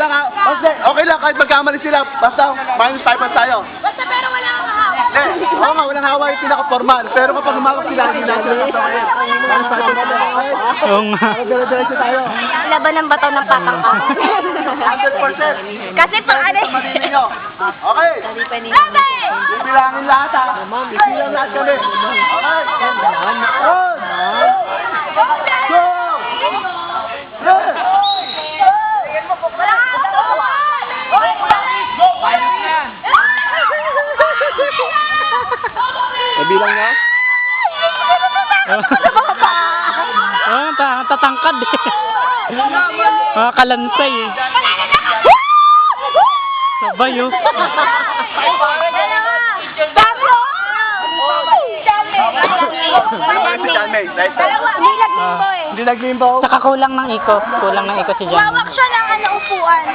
Wala nga. Basta, okay lang kahit magkamali sila. Basta, minus 5 tayo. Basta pero wala kang hawak. Oo nga, walang hawa yung pinaka-formal. Pero kapag humawak sila, hindi natin ito ngayon. Minus 5 tayo. Oo nga. Diretso tayo. Laban ng bato ng patang ka. 100%. Kasi pang ano Mali ninyo. Okay. Bibilangin lahat ha. Bibilang lahat kami. Okay. 1, 2, 3. Nabilang na? Oo, tatangkad eh. Mga kalansay eh. Sabay oh. Hindi nag-limbo. Saka kulang ng iko. Kulang ng iko si Jan. Wawak siya ng ano upuan.